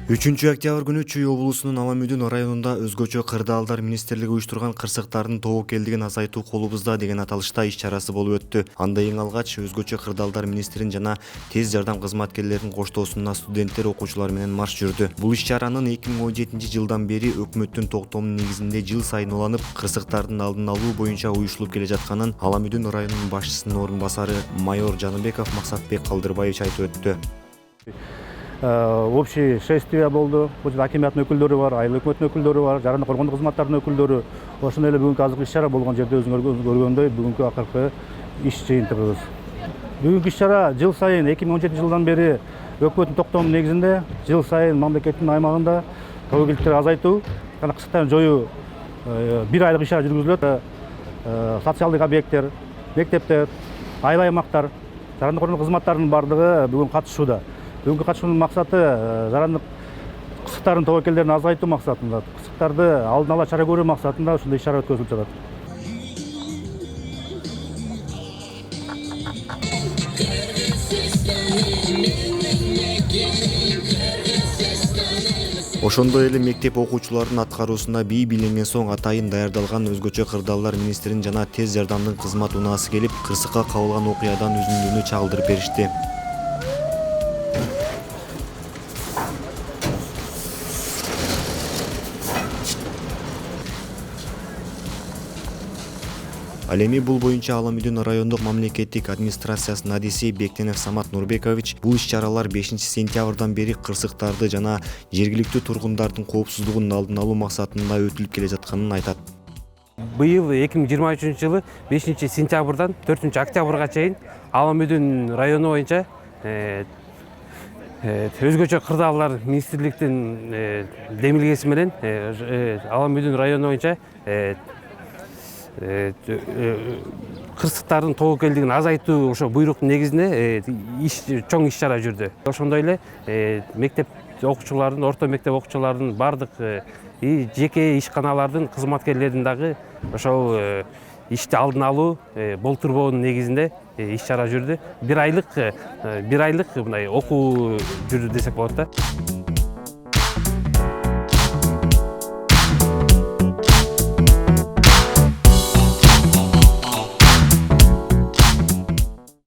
3 октябрь күнү Чүй облусунун Аламүдүн районунда өзгөчө кырдаалдар министрлиги уюштурган кырсыктардын тобокелдигин азайтуу колубузда деген аталышта иш чарасы болуп өттү. Анда эң алгач өзгөчө кырдаалдар министрин жана тез жардам кызматкерлеринин коштоосуна студенттер окуучулар менен марш жүрдү. Бул иш чаранын 2017 жылдан бери өкмөттүн токтомунун негизинде жыл сайын уланып, кырсыктардын алдын алуу боюнча уюштулуп келе жатканын Аламүдүн районунун башчысынын орун басары майор Жаныбеков Максатбек Калдырбаевич айтып өттү. Общий шествие болду. Бул жерде акиматтын өкүлдөрү бар, айыл өкмөттүн өкүлдөрү бар, жарандык коргондук кызматтардын өкүлдөрү. Ошондой эле бүгүнкү азыркы иш-чара болгон жерде өзүңөр көргөндөй бүгүнкү акыркы иш жыйынтыгыбыз. Бүгүнкү иш-чара жыл сайын 2017 жылдан бери өкмөттүн токтомунун негизинде жыл сайын мамлекеттин аймагында тобокелдиктерди азайтуу жана кырсыктарды жоюу бир айлык иш-чара жүргүзүлөт. Социалдык объекттер, мектептер, айыл аймактар, жарандык коргондук кызматтардын бардыгы бүгүн катышууда. Бүгүнкү катышуунун максаты жарандык кырсыктардын тобокелдерин азайтуу максатында, кырсыктарды алдын ала чара көрүү максатында ушундай иш-чара өткөрүлүп жатат. Ошондой эле мектеп окуучуларынын аткаруусуна бий биленген соң атайын даярдалган өзгөчө кырдаалдар министрин жана тез жардамдын кызмат унаасы келип, кырсыкка кабылган окуядан үзүндүүнү чагылдырып беришти. Ал эми бул боюнча Аламүдүн райондук мамлекеттик администрациясынын адиси Бектенев Самат Нурбекович бул иш-чаралар 5 сентябрдан бери кырсыктарды жана жергиликтүү тургундардын коопсуздугун алдын алуу максатында өтүлүп келе жатканын айтат. Быйыл 2023 жылы 5 сентябрдан 4 октябрга чейин Аламүдүн району боюнча өзгөчө кырдаалдар министрликтин демилгеси менен Аламүдүн району боюнча кырсыктардын тобокелдигин азайтуу ошо буйруктун негизинде чоң иш-чара жүрдү. Ошондой эле мектеп окуучуларынын, орто мектеп окуучуларынын бардык жеке ишканалардын кызматкерлеринин дагы ошол ишти алдын алуу, болтурбоонун негизинде иш-чара жүрдү. Бир айлык мындай окуу жүрдү десек болот да.